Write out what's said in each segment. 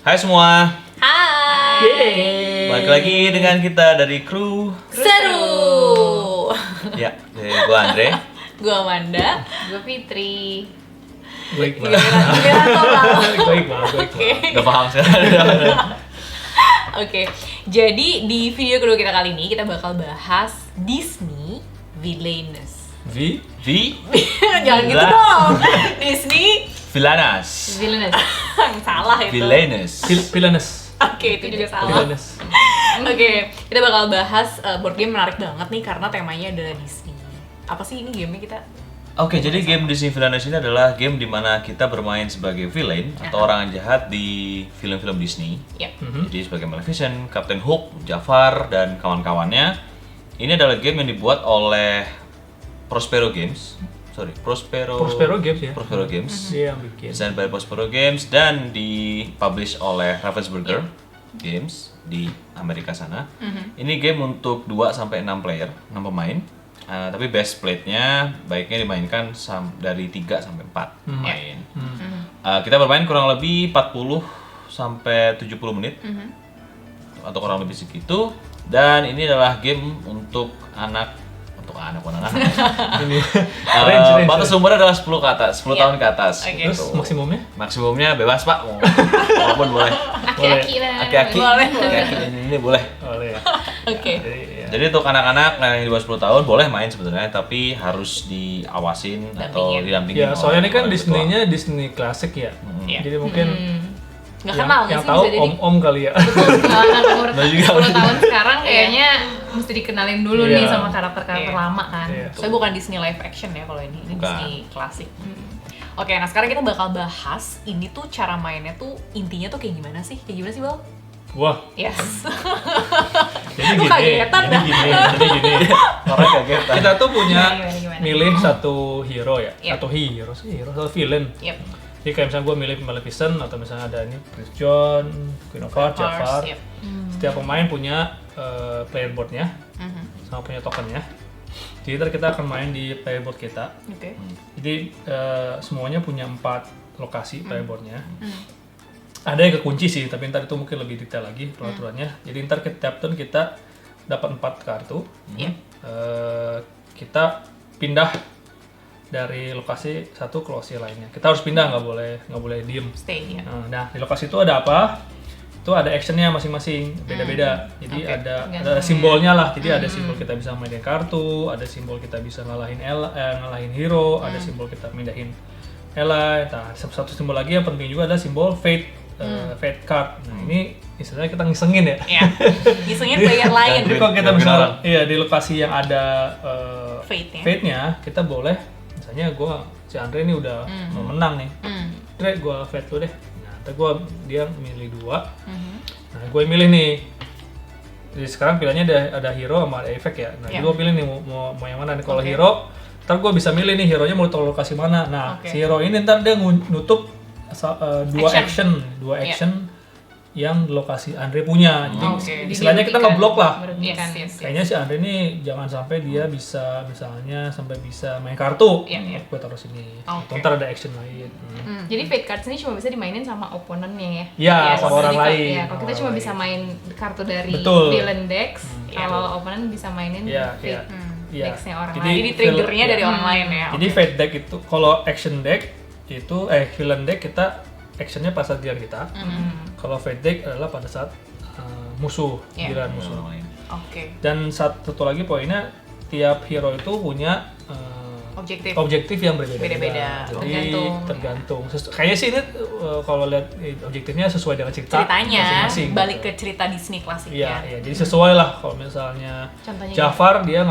Hai semua, Hai. balik lagi dengan kita dari kru. Seru. Ya, gue Andre. Gue Amanda. Gue Fitri. Baik Giliran tolong. Baik banget. Oke. Gak paham sekarang. Oke. Jadi di video kedua kita kali ini kita bakal bahas Disney Villainous. V. Jangan gitu Lah. dong. Disney Villainous. Villainous. salah itu. Villainous. Villainous. Oke, itu juga salah. Villainous. Oke, kita bakal bahas board game menarik banget nih karena temanya adalah Disney. Apa sih ini gamenya kita? Oke, jadi game Disney Villainous ini adalah game di mana kita bermain sebagai villain atau orang jahat di film-film Disney. Ya. Jadi sebagai Maleficent, Captain Hook, Jafar, dan kawan-kawannya. Ini adalah game yang dibuat oleh Prospero Games. Prospero Games ya. Prospero Games. Dia yang bikin. Desain by Prospero Games dan dipublish oleh Ravensburger Games di Amerika sana. Ini game untuk 2 sampai 6 player, 6 pemain. Tapi best plate-nya baiknya dimainkan dari 3 sampai 4 pemain. Kita bermain kurang lebih 40 sampai 70 menit. Atau kurang lebih segitu. Dan ini adalah game untuk anak. Ini range. Batas umurnya adalah 10 ke atas, 10 tahun ke atas. Oke. Terus maksimumnya? Maksimumnya bebas pak, walaupun boleh. Aki-aki lah. Aki-aki, Boleh. aki-aki ini boleh. Oleh ya. Oke. Iya. Jadi untuk anak-anak yang di bawah 10 tahun boleh main sebenarnya, tapi harus diawasin atau didampingin. Ya, soalnya ini kan oleh orang tua. Disney-nya Disney klasik ya. Iya. Jadi mungkin Nggak kenal nggak yang sih tahu bisa jadi? om-om kali ya. Kalau anak umur Nah, juga. 10 tahun sekarang kayaknya mesti dikenalin dulu Iya. nih sama karakter-karakter Iya. lama kan. Iya. Soalnya bukan Disney live action ya kalau ini Bukan. Disney klasik. Oke, nah sekarang kita bakal bahas ini tuh cara mainnya tuh intinya tuh kayak gimana sih? Kayak gimana sih, Bal? Wah, Yes. jadi Lu gini. kagetan dah. Jadi gini. Orang kaget. Kita tuh punya Gimana? milih satu hero ya, Yep. atau satu villain. Yep. Jadi kayak misalnya gue milih Maleficent atau misalnya ada ini Prince John, Queen of Hearts, Jafar. Yep. Setiap pemain punya player boardnya sama punya tokennya. Jadi ntar kita akan main di player board kita. Oke. Jadi semuanya punya 4 lokasi player boardnya. Ada yang kekunci sih, tapi ntar itu mungkin lebih detail lagi peraturannya. Jadi ntar tiap turn kita dapat 4 kartu. Yep. Kita pindah dari lokasi satu ke lokasi lainnya. Kita harus pindah, nggak boleh diem. Stay ya. Nah, di lokasi itu ada apa? Itu ada actionnya masing-masing, beda-beda. Jadi Oke. ada simbolnya lah. Jadi ada simbol kita bisa mainin kartu, ada simbol kita bisa ngalahin hero, ada simbol kita mindahin ally. Nah, satu simbol lagi yang penting juga ada simbol fate, fate card. Nah, ini istilahnya kita ngisengin ya. Ya. Isengnya player lain. Jadi kalau kita Gak misalnya orang. iya di lokasi yang ada Fate-nya. fate-nya, kita boleh misalnya si Andre ini udah mau menang nih. Andre gue fate lu deh. Nah, ntar dia milih 2. Nah, gue milih nih. Jadi sekarang pilihannya ada hero sama ada efek ya. Nah, Ya. gue pilih nih mau yang mana nih. Kalau hero, ntar gue bisa milih nih hero-nya mau taruh lokasi mana. Nah, Oke. si hero ini ntar dia nutup 2 Action. action yang lokasi Andre punya. Jadi Oke. istilahnya kita ngeblok lah. Merugikan. Yes. Kayaknya si Andre ini jangan sampai dia bisa misalnya sampai bisa main kartu. Iya, iya. Gue taruh sini. Oke. Atau ntar ada action lain. Jadi fate cards ini cuma bisa dimainin sama opponentnya ya. Iya, Yes. sama orang Jadi kalau- lain. Ya, kalau kita sama cuma orang bisa lain. main kartu dari Betul. villain decks, Iya. kalau opponent bisa mainin Iya, fate iya. Iya. decksnya orang Jadi lain. Jadi triggernya Iya. dari orang lain ya. Jadi fate deck itu kalau action deck itu villain deck kita actionnya pas saat giliran kita. Kalau fate deck adalah pada saat musuh, Iya. giliran musuh. Orang lain. Oke. Dan satu lagi poinnya tiap hero itu punya Objektif. objektif yang berbeda-beda. Beda-beda. Jadi Tergantung. kayaknya sih ini kalau lihat objektifnya sesuai dengan Ceritanya masing-masing. balik gitu. ke cerita Disney klasik Iya, ya. jadi sesuai lah kalau misalnya Contohnya Jafar dia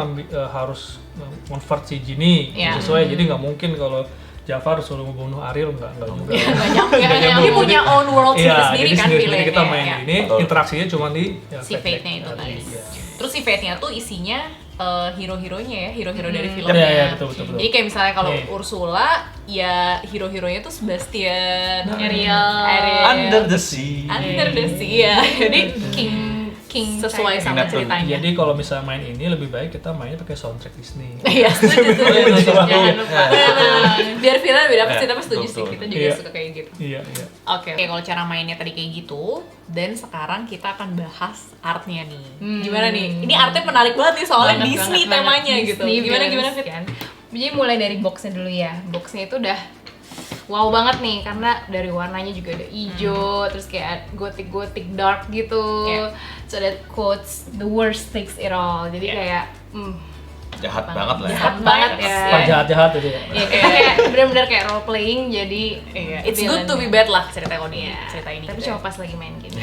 harus convert si Genie Iya. sesuai, jadi nggak mungkin kalau Jafar suruh membunuh Ariel nggak juga. Nggak nyambung. Nggak Dia nyambung. punya own world Iya, sendiri jadi kan sendiri pilihannya. kita main ya. ini Betul. interaksinya cuma di Si fate fate-nya deck itu tadi. tadi. Iya. Terus si fate-nya tuh isinya hero-heronya ya, hero-hero dari Iya, filmnya. iya, betul. Jadi kayak misalnya kalau Nih. Ursula, ya hero-heronya tuh Sebastian, Ariel. Ariel, Under the sea. Under the Sea ya. Jadi King sesuai Tiger. sama King ceritanya. Jadi kalau misalnya main ini lebih baik kita mainnya pakai soundtrack Disney. Iya, setuju. Jangan lupa. Biar filmnya beda pasti, tapi setuju betul, sih. betul. Kita juga Iya. suka kayak gitu. Iya, iya. Oke, kalau cara mainnya tadi kayak gitu, dan sekarang kita akan bahas artnya nih. Gimana nih? Ini artnya menarik banget nih soalnya Banget, Disney banget, temanya banget. gitu. Disney Gimana villains Fit? kan. Jadi mulai dari boxnya dulu ya. Boxnya itu udah wow banget nih karena dari warnanya juga ada hijau, terus kayak gothic dark gitu. Iya. So that quotes the worst takes it all. Jadi Iya. kayak Jahat banget lah ya. jahat banget ya. Super jahat-jahat itu ya. Iya, kayak benar-benar kayak role playing jadi Iya, it's good to be bad lah cerita ini. Iya, Cerita ini. tapi gitu cuma ya. pas lagi main game.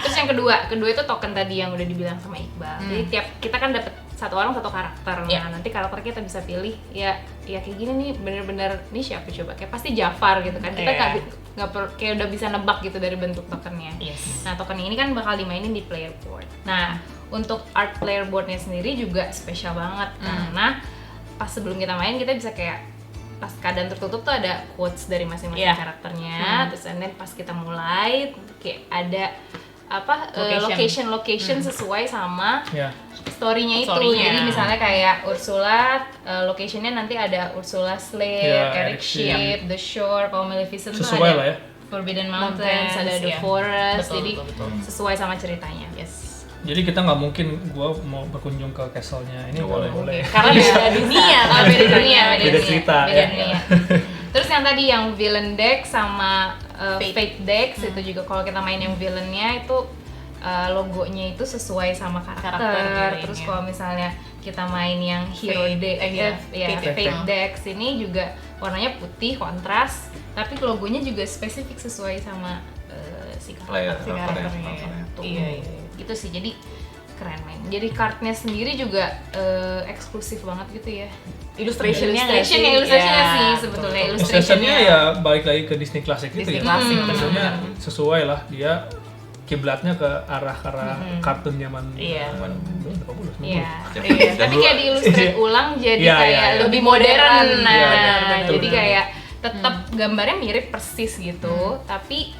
Terus yang kedua itu token tadi yang udah dibilang sama Iqbal. Jadi tiap kita kan dapat satu orang satu karakter. Nah, Iya. nanti karakter kita bisa pilih ya kayak gini nih bener-bener nih siapa coba kayak pasti Jafar gitu kan. Kita Iya. kayak udah bisa nebak gitu dari bentuk tokennya. Yes. Nah, token ini kan bakal dimainin di player board. Nah, untuk art player boardnya sendiri juga spesial banget karena pas sebelum kita main kita bisa kayak pas keadaan tertutup tuh ada quotes dari masing-masing Iya. karakternya, terus and then pas kita mulai kayak ada apa location sesuai sama Ya. story-nya itu. Story-nya. Jadi misalnya kayak Ursula, location-nya nanti ada Ursula Slayer, Ya, Eric Ship, The Shore, kalau Maleficent tuh Sesuai ada lah ya. Forbidden Mountains, ada The ya. Forest, Betul, jadi betul. sesuai sama ceritanya. Yes. Jadi kita nggak mungkin gua mau berkunjung ke castle-nya ini Nggak kalau boleh. boleh. Karena beda dunia, Oh, beda dunia, Beda cerita, beda ya. dunia. Terus yang tadi yang villain deck sama Fate. fate decks itu juga kalau kita main yang villainnya itu logonya itu sesuai sama Karakter karakter. villainnya. Terus kalau misalnya kita main yang hero Fate, deck, iya, fate, Fate. decks ini juga warnanya putih kontras, tapi logonya juga spesifik sesuai sama si Player, karakter. karakternya. Tuh. Iya, iya. Gitu sih, jadi keren main. Jadi kartnya sendiri juga eksklusif banget gitu ya. Illustrationnya nggak sih? Illustrationnya Ya, sih betul, sebetulnya. betul. Illustrationnya ya balik lagi ke Disney Classic gitu Disney ya. Classic, Maksudnya benar. sesuai lah dia kiblatnya ke arah kartun zaman Iya. berapa puluh? 90. Iya. Jam- Iya. jam Tapi dulu. kayak diillustrate ulang jadi Iya, kayak iya, iya. lebih modern. Nah, Iya, benar, jadi benar. kayak tetap gambarnya mirip persis gitu, tapi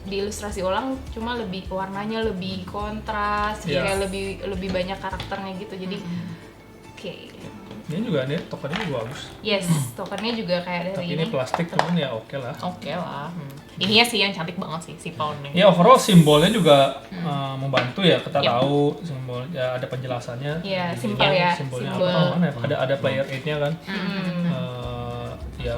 diilustrasi ulang cuma lebih warnanya lebih kontras, Iya. kayak lebih banyak karakternya gitu. Jadi oke. Ini juga nih tokennya juga bagus. Yes, tokennya juga kayak dari Tapi ini plastik cuman ya oke lah. Oke lah. Ininya sih yang cantik banget sih si poundnya. Ya overall simbolnya juga membantu ya, kita Yep. tahu simbol ya ada penjelasannya. Iya, Di- simpel ya, Simbolnya simbol. apa mana ya? Ada player 8-nya kan. Ya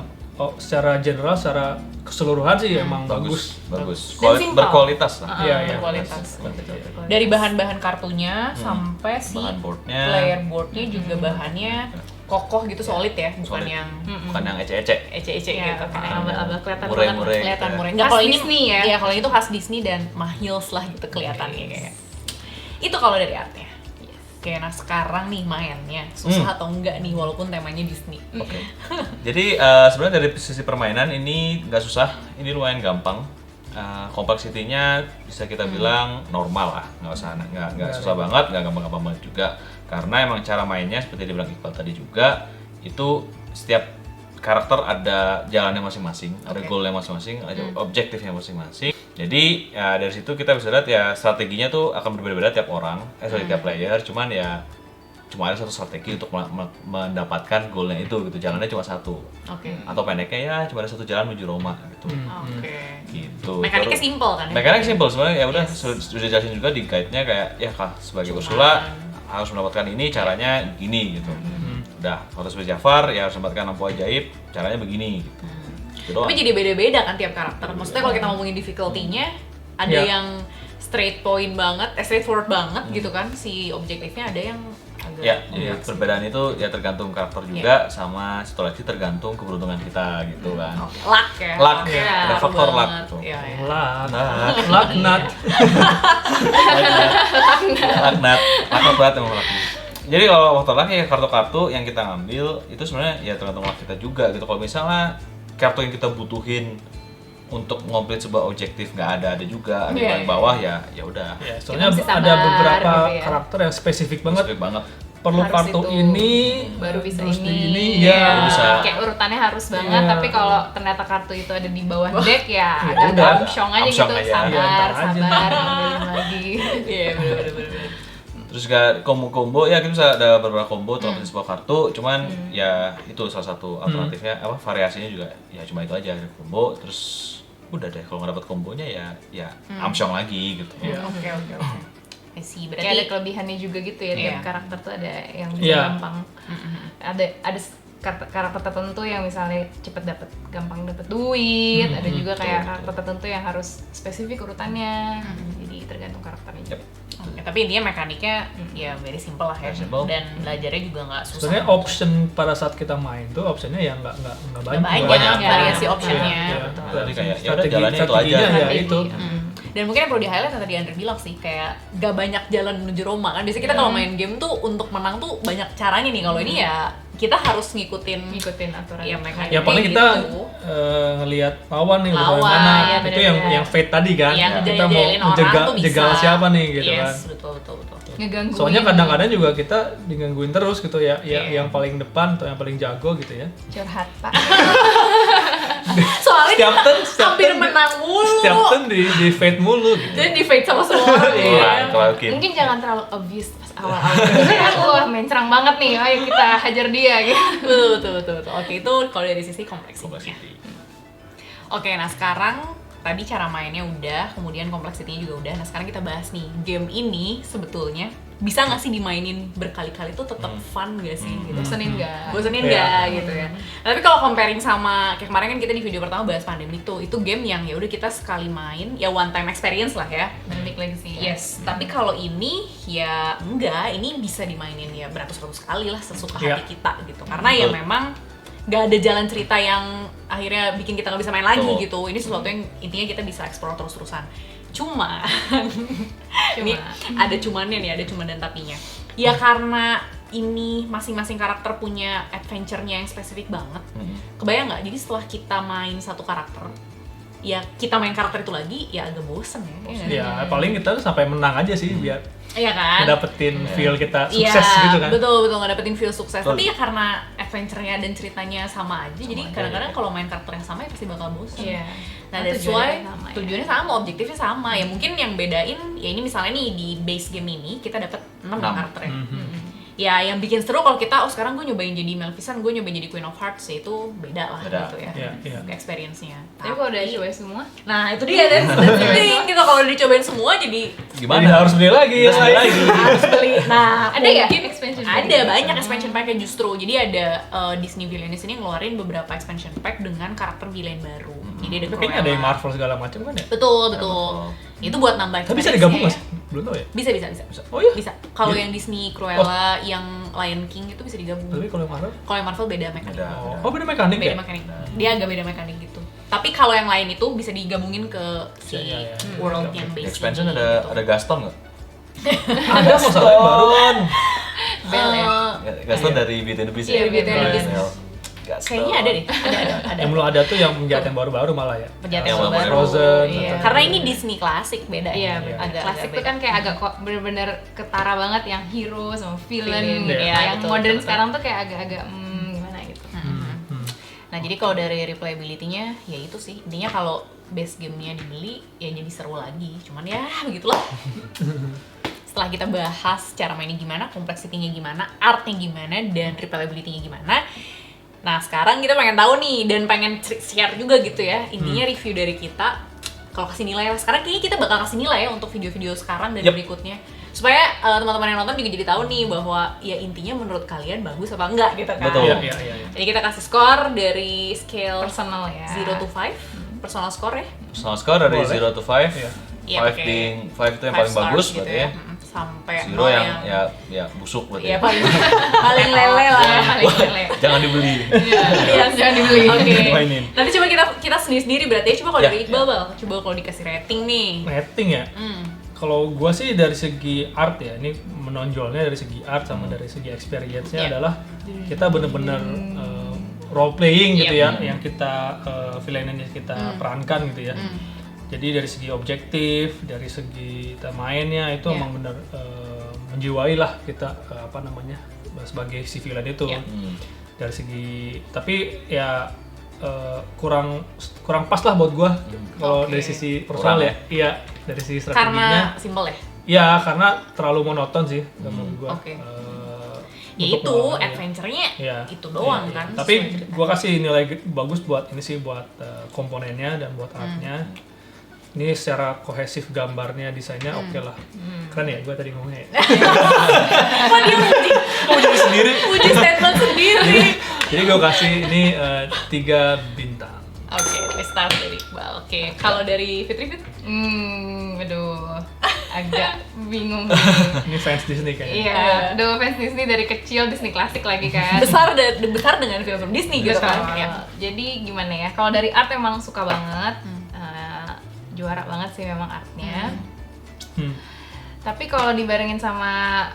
secara general, secara keseluruhan sih emang bagus. bagus. Dan simple. Berkualitas lah. Iya, iya. Berkualitas. Betul. Dari bahan-bahan kartunya sampai si Bahan boardnya. player boardnya juga bahannya kokoh gitu, solid ya, bukan Solid. yang Bukan yang ece-ece. ece-ece Ya, gitu. kayak abal-abal kelihatan Mureh-mureh. banget. Kelihatan gitu ya. murah. Khas Nggak, kalau ini Disney ya. Iya, kalau itu khas Disney dan mahils lah gitu kelihatannya kayak. Itu kalau dari artnya. Oke, nah sekarang nih mainnya susah atau enggak nih walaupun temanya Disney. Oke. Jadi sebenarnya dari sisi permainan ini nggak susah, ini lumayan gampang. Kompleksitinya bisa kita bilang normal lah, nggak susah banget, nggak gampang-gampang banget juga. Karena emang cara mainnya seperti dibilang Iqbal tadi juga, itu setiap karakter ada jalannya masing-masing, ada goalnya masing-masing, ada objektifnya masing-masing. Jadi ya dari situ kita bisa lihat ya strateginya tuh akan berbeda-beda tiap orang, tiap player. Cuman ya cuma ada satu strategi untuk mendapatkan goalnya itu gitu. Jalannya cuma satu. Oke. Atau pendeknya ya cuma ada satu jalan menuju Roma gitu. Oke. Gitu. Mekaniknya Terus- simple kan ya? Mekaniknya simple sebenarnya ya udah sudah jelasin juga di guide-nya kayak ya kah sebagai Ursula harus mendapatkan ini caranya gini gitu. Udah, kalau sebagai Jafar ya harus mendapatkan lampu ajaib caranya begini gitu. Gitu doang. Tapi jadi beda-beda kan tiap karakter. Maksudnya kalau kita ngomongin difficulty-nya, ada Iya. yang straight point banget, straightforward banget gitu kan si objektifnya, ada yang agak Ya, jadi perbedaan itu ya tergantung karakter juga sama satu lagi tergantung keberuntungan kita gitu kan. luck ya. Luck, Oke, ada ngaruh faktor luck banget. gitu. Iya, iya. Laknat. Laknat berat emang laknat. Jadi kalau faktor luck ya kartu-kartu yang kita ngambil itu sebenarnya ya tergantung luck kita juga gitu. Kalau misalnya kartu yang kita butuhin untuk ngomplit sebuah objektif nggak ada juga, ada di Iya, paling bawah ya udah. Ya, soalnya mesti ada sabar beberapa gitu ya. karakter yang spesifik banget. Spesifik banget. perlu harus kartu itu, ini baru bisa terus di ini, ya. Baru bisa. kayak urutannya harus banget. Iya. Tapi kalau ternyata kartu itu ada di bawah deck ya Ya agak udah. amsyong aja Amsyong gitu, aja. Ya, sabar, ntar aja. sabar, ngambilin lagi. Iya, bener. Terus juga combo-combo ya kita bisa ada beberapa combo atau sebuah kartu, cuman ya itu salah satu alternatifnya apa variasinya juga ya cuma itu aja ada combo terus udah deh kalau nggak dapat kombonya ya amsyong lagi gitu. Oke. I see. Kayak ada Berarti kelebihannya juga gitu ya, Iya. tiap karakter tuh ada yang bisa Iya. gampang. Ada karakter tertentu yang misalnya gampang dapat duit, ada juga kayak karakter tertentu yang harus spesifik urutannya. Jadi tergantung karakternya juga. Oke, tapi intinya mekaniknya ya very simple lah ya. Very simple. Dan belajarnya juga nggak susah. Sebenarnya option pada saat kita main tuh optionnya ya nggak banyak. banyak Banyak. variasi Iya, optionnya. iya. Betul. Jadi kayak ya udah Strategi- jalannya itu aja. strateginya ya Strategi. itu. Dan mungkin yang perlu di-highlight yang tadi Andre bilang sih, kayak gak banyak jalan menuju Roma kan. Biasanya kita kalau main game tuh untuk menang tuh banyak caranya nih. Kalau ini ya kita harus ngikutin aturan. ya mekanik. Ya paling kita gitu. ngelihat lawan nih udah Lawan, sampai mana. ya, itu bener-bener. yang fate tadi kan. Yang Kita mau ngejailin orang jegal tuh bisa. jegal siapa nih gitu kan. Yes, betul. Ngegangguin. Soalnya kadang-kadang juga kita digangguin terus gitu ya, Iya. yang paling depan atau yang paling jago gitu ya. curhat Pak. Soalnya Setiap kita turn- setiap hampir turn- menang mulu. Setiap turn di fate mulu gitu. Dan di fight sama semua orang. Iya. ya. Kalau Kim. Mungkin jangan terlalu obvious pas awal-awal. Kayak, wah main serang banget nih, ayo kita hajar dia gitu. Betul. Oke, itu kalau dari sisi kompleksitasnya. Complexity. Oke, nah sekarang tadi cara mainnya udah, kemudian kompleksitinya juga udah. Nah sekarang kita bahas nih, game ini sebetulnya bisa nggak sih dimainin berkali-kali tuh tetap fun gak sih? Gitu. Bosenin nggak? Bosenin Iya. nggak gitu ya? Nah, tapi kalau comparing sama kayak kemarin kan kita di video pertama bahas Pandemic tuh, itu game yang ya udah kita sekali main, ya one time experience lah ya. Balik lagi sih. Yes, tapi kalau ini ya enggak, ini bisa dimainin ya beratus-ratus kali lah sesuka Iya. hati kita gitu. Karena ya Betul. memang nggak ada jalan cerita yang akhirnya bikin kita nggak bisa main lagi Betul. gitu. Ini sesuatu yang intinya kita bisa explore terus-terusan. Cuma ini ada cumannya nih, ada cuman dan tapinya. Ya karena ini masing-masing karakter punya adventure-nya yang spesifik banget. Kebayang nggak? Jadi setelah kita main satu karakter, ya kita main karakter itu lagi, ya agak bosen ya. Iya nggak sih? Ya paling kita tuh sampai menang aja sih biar Iya kan? ngedapetin feel kita Iya, sukses gitu kan. betul ngedapetin feel sukses. Betul. Tapi ya karena adventure-nya dan ceritanya sama aja, jadi aja, kadang-kadang ya. kalau main karakter yang sama ya pasti bakal bosan. Iya. Nah, Oh, that's tujuannya why sama ya. tujuannya sama, objektifnya sama. Ya mungkin yang bedain, ya ini misalnya nih di base game ini kita dapat 6 Enam. karakter ya. Ya yang bikin seru kalau kita, sekarang gue nyobain jadi Maleficent, gue nyobain jadi Queen of Hearts, ya itu beda lah Beda. gitu ya. Iya. Experience-nya. Tapi kalau udah coba semua, Nah itu dia, that's the thing gitu, kalau dicobain semua jadi Gimana? Jadi harus beli lagi Harus beli lagi. harus beli. Nah, ada ya mungkin expansion? ada banyak expansion pack-nya justru. Jadi ada Disney Villains ini ngeluarin beberapa expansion pack dengan karakter villain baru. Jadi ada Tapi kayaknya ada yang Cruella. Marvel segala macam kan ya. Betul. Itu buat nambah. Tapi bisa experience-nya digabung ya. nggak sih? Belum tahu ya. Bisa. Oh iya. Bisa. Kalau Jadi- yang Disney Cruella, yang Lion King itu bisa digabung. Tapi kalau yang Marvel, Kalau yang Marvel beda mekanik. Beda. oh beda mekanik Beda ya. mekanik. Dia agak beda mekanik gitu. Tapi kalau yang lain itu bisa digabungin ke si Iya. world Oke, yang Di base expansion ini, ada gitu. ada Gaston nggak? Ada masalah baru. Bel ya. Gaston Iya. dari Beauty and the Beast. Iya, ya? Beauty and the Beast. Gaston. Kayaknya ada deh. Ada. Yang belum ada tuh yang penjahat yang baru-baru malah ya. Penjahat Yang yang baru. baru. Frozen. Iya. Karena ini Disney klasik beda. Iya, agak klasik tuh kan kayak agak kok bener-bener ketara banget yang hero sama villain. Villain, Ya, iya, yang betul, modern betul. sekarang tuh kayak agak-agak gimana gitu. Nah jadi kalau dari replayability-nya ya itu sih, intinya kalau base game-nya dibeli ya jadi seru lagi. Cuman ya begitulah. Setelah kita bahas cara mainnya gimana, kompleksitinya gimana, artnya gimana, dan replayability-nya gimana. Nah sekarang kita pengen tahu nih dan pengen share juga gitu ya. Intinya review dari kita. Kalau kasih nilai lah, sekarang kayaknya kita bakal kasih nilai ya untuk video-video sekarang dan Yep. berikutnya. Supaya teman-teman yang nonton juga jadi tahu nih bahwa ya intinya menurut kalian bagus apa enggak gitu kan. Betul. Iya. Jadi kita kasih skor dari scale Personal ya. 0 to 5, personal score ya. Personal score dari Boleh. 0 to 5. Iya. Iya, 5 oke. being 5 itu yang 5 paling stars bagus gitu berarti ya. Sampai 0 nol yang ya busuk berarti. Iya ya. paling paling lele lah ya. Paling lele. Jangan dibeli. Iya, Jangan dibeli. Oke. Mainin. Nanti coba kita sendiri berarti ya. Coba kalau Ya, dari Iqbal, Bal. Coba kalau dikasih rating nih. Rating ya. Kalau gua sih dari segi art ya, ini menonjolnya dari segi art sama dari segi experience-nya Iya. adalah kita bener-bener role playing gitu Iya. ya, yang kita villain-nya kita perankan gitu ya. Jadi dari segi objektif, dari segi kita mainnya itu Iya. emang bener menjiwai lah kita sebagai si villain itu. Iya. Dari segi tapi ya kurang pas lah buat gua kalau Oke. dari sisi personal Kurang. ya. Iya, dari sisi strateginya. Karena simple ya. Iya, karena terlalu monoton sih menurut gua. Oke. Untuk Ya itu pengalaman, ya. adventure-nya Iya. itu doang Iya, kan. iya. Tapi gua kasih nilai bagus buat ini sih, buat komponennya dan buat artnya. Ini secara kohesif gambarnya, desainnya oke lah. Keren ya, gua tadi ngomongnya. Kok dia Kamu jadi sendiri. puji statement sendiri. Jadi gua kasih ini 3 bintang. Oke, we start dari Iqbal. Oke, kalau dari Fitri? Aduh, agak bingung. Ini fans Disney kayaknya. Iya, aduh fans Disney dari kecil, Disney klasik lagi kan. besar dengan film-film Disney gitu kan. Betul. Ya. Jadi gimana ya? Kalau dari art emang suka banget, juara banget sih memang artnya. Hmm. Tapi kalau dibarengin sama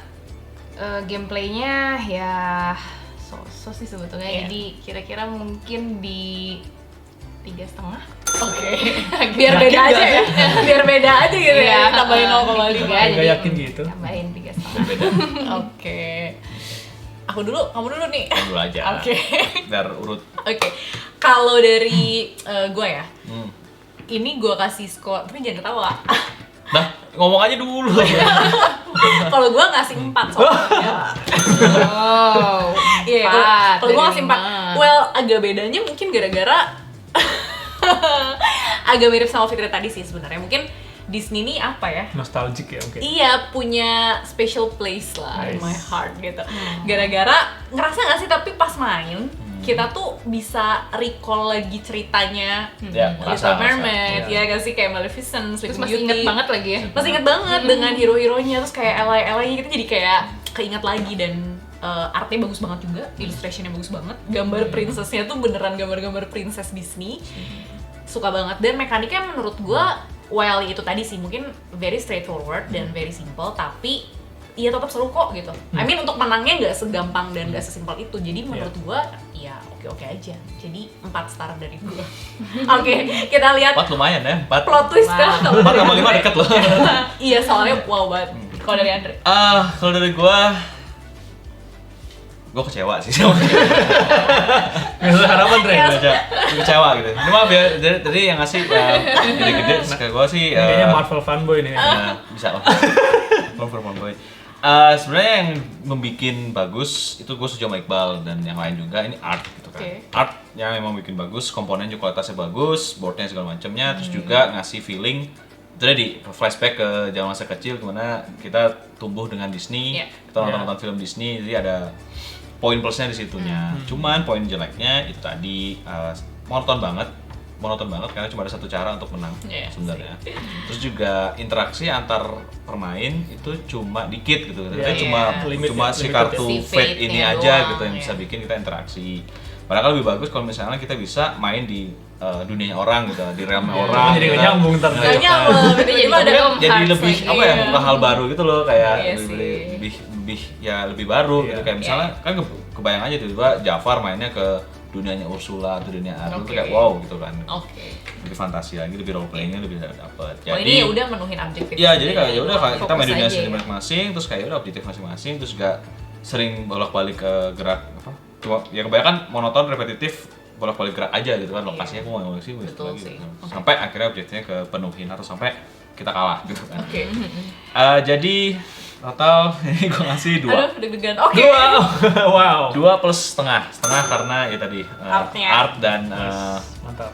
gameplaynya ya so sih sebetulnya. Iya. Jadi kira-kira mungkin di 3,5. Oke. Biar beda Yakin aja nggak ya. Biar beda aja gitu ya. Tambahin 0,5. tiga, Nggak jadi yakin gitu. Tambahin 3,5. Beda. Oke. Aku dulu, kamu dulu nih. Dulu aja. Oke. Biar urut. Oke. Kalau dari gue ya, Hmm. ini gue kasih skor, tapi jangan ketawa. Nah, ngomong aja dulu. Kalau gue ngasih 4 soalnya. Oh, Iya, kalau gue ngasih 4. Well, Well, agak bedanya mungkin gara-gara agak mirip sama Fitri tadi sih sebenarnya. Mungkin Disney ini apa ya? Nostalgic ya mungkin. Iya, punya special place lah in Nice. my heart gitu. Gara-gara ngerasa nggak sih tapi pas main kita tuh bisa recall lagi ceritanya Ya, Little merasa. Mermaid, Iya. ya gak sih, kayak Maleficent, terus Sleeping masih Beauty. inget banget lagi ya. Masih inget banget dengan hero-heronya, terus kayak ally-ally kita jadi kayak keinget lagi. Dan artnya bagus banget juga, illustrationnya bagus banget, gambar princessnya tuh beneran gambar-gambar princess Disney. Suka banget, dan mekaniknya menurut gua while itu tadi sih mungkin very straightforward dan very simple, tapi iya tetap seru kok gitu. I mean untuk menangnya nggak segampang dan nggak sesimpel itu, jadi menurut gua ya oke-oke aja. Jadi 4 star dari gua. Oke, kita lihat 4 lumayan ya, 4. plot twist Wow. kan kalau 4 dari sama 5 Andre. deket loh. Iya, soalnya wow banget. Kalau dari Andre. Kalau dari gua kecewa sih sama Nggak sesuai harapan, Dre. kecewa gitu. Ini mah biar jadi yang ngasih gede-gede kayak gua sih Ini kayaknya Marvel fanboy nih. bisa lah. Confirm boy. Sebenarnya yang membuat bagus itu gue setuju sama Iqbal dan yang lain juga, ini art gitu kan. Oke. Art yang memang bikin bagus, komponen juga kualitasnya bagus, boardnya segala macamnya, terus juga ngasih feeling itu tadi flashback ke zaman masa kecil gimana kita tumbuh dengan Disney, Iya. kita nonton film Disney, jadi ada poin plusnya di situnya. Cuman poin jeleknya itu tadi monoton banget karena cuma ada satu cara untuk menang Iya, sebenarnya. Terus juga interaksi antar pemain itu cuma dikit gitu. Kita Iya, cuma limit cuma ya, si limited kartu ya. Si fate ini fate-nya aja doang, gitu yang bisa iya. bikin kita interaksi. Padahal lebih bagus kalau misalnya kita bisa main di dunianya orang gitu, di realmnya orang. Jadi nggak gitu. nyambung ntar. Nah, Gak nyambung, tiba-tiba ada jadi lebih apa ya, buka hal baru gitu loh, kayak Iya lebih lebih baru gitu. Kayak misalnya kan kebayang aja tiba-tiba Jafar mainnya ke dunianya Ursula atau dunia Ariel tuh Oke. kayak wow gitu kan. Oke. Lebih fantasi lagi, lebih role playingnya lebih dapet. Oh, ini ya udah menuhin objektif. Iya, jadi kayak ya udah kayak kita main Fokus dunia aja sendiri ya. masing-masing, terus kayak udah objektif masing-masing, terus juga sering bolak-balik ke gerak apa? Cuma ya kebanyakan monoton, repetitif, bolak-balik gerak aja gitu kan, lokasinya aku mau ngoleksi Betul lagi sih. gitu. Oke. Sampai akhirnya objektifnya kepenuhin atau sampai kita kalah gitu kan. Oke. Jadi total ini gue ngasih 2. Aduh, deg-degan. Oke. Wow. 2 plus setengah karena ya tadi Artnya. art dan Mantap.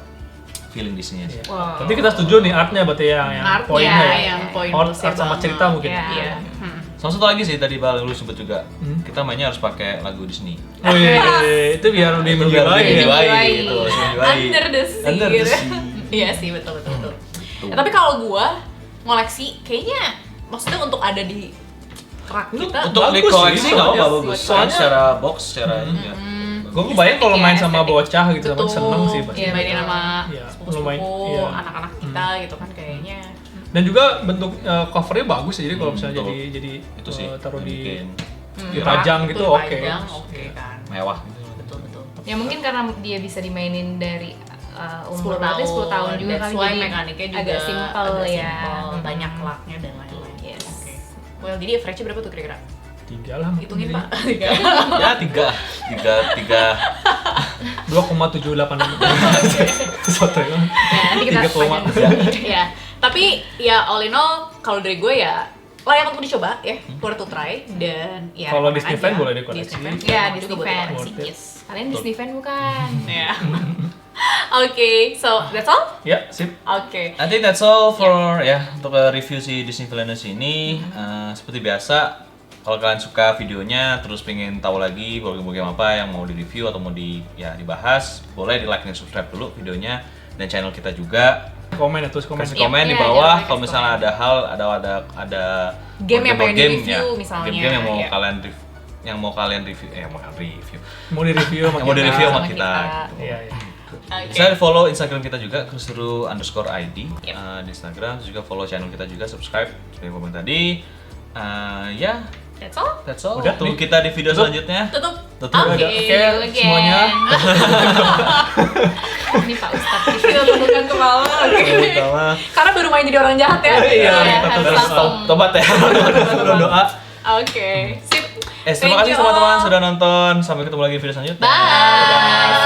feeling Disney sih. Wow. Tapi kita setuju nih artnya berarti yang Artnya poinnya ya. yang poin Art plusnya sama banget. cerita mungkin. Iya. Iya. Sama satu lagi sih tadi Bal lu sebut juga. Kita mainnya harus pakai lagu Disney. Oh iya, itu biar lebih Biar menjiwai ya. menjiwai gitu, menjiwai. Under the sea. Under the gitu. sea. Iya sih, betul. Tuh. Ya, tapi kalau gua ngoleksi kayaknya maksudnya untuk ada di rak kita Untuk di Bagus koleksi sih, nggak apa soalnya- bagus. soalnya- Secara box, secara ini ya. Gue kebayang kalau main sama Estetik. bocah gitu, Betul. seneng sih pasti. Iya, mainin sama Iya, sepupu-sepupu, lumayan, iya. anak-anak kita gitu kan kayaknya. Dan juga bentuk covernya bagus ya, jadi kalau misalnya betul. jadi Itu sih taruh yang di bikin dipajang Rak gitu, itu oke. dipajang, oke kan. mewah gitu. Betul. Ya mungkin karena dia bisa dimainin dari 10 umur berarti 10 tahun juga that's kan, why jadi mekaniknya juga agak simple agak ya. simple, banyak lucknya dan lain-lain. Yes. Oke. Well, jadi average-nya berapa tuh kira-kira? 3 lah. Hitungin jadi. Pak. 3. Ya 3 2,785. Soto ya. Ya, nanti kita 3, panjang. Ya, tapi ya all in all kalau dari gue ya layak untuk dicoba ya, worth to try dan ya. Kalau rekomen Disney aja. fan boleh dikoleksi. Disney fan, Iya, mau Disney juga boleh fan. dikoleksi, Worth it. yes. Kalian Disney fan bukan? Ya. Oke, so that's all. Ya, sip. Oke. I think that's all for ya untuk review si Disney Villainous ini. Seperti biasa, kalau kalian suka videonya, terus pengen tahu lagi game-game apa yang mau di-review atau mau dibahas, boleh di like dan subscribe dulu videonya dan channel kita juga. Komen ya, tulis komen. Kasih Yep, komen di iya, bawah jangan lupa kalau kasih misalnya komen. ada hal ada Game yang pengen game, di-review ya. misalnya, Game-game yang mau ya. kalian yang mau kalian review Mau di-review sama yang mau di-review sama Sama kita. kita. Iya, iya. Oke. Bisa follow Instagram kita juga @kusuru_id Yep. di Instagram, terus juga follow channel kita juga, subscribe seperti yang komen tadi. Ya, That's all. that's all. Udah, Tunggu nih. kita di video Tutup. selanjutnya. Tutup. Tutup. Oke. Oke, See you again. semuanya. Ini Pak Ustadz. Kita tundukkan kepala. Oke. Pertama, Karena baru main jadi orang jahat ya. Iya, harus terus langsung. tobat ya. Sebelum doa. Oke. Sip. Terima Thank kasih you teman-teman all. sudah nonton. Sampai ketemu lagi di video selanjutnya. Bye.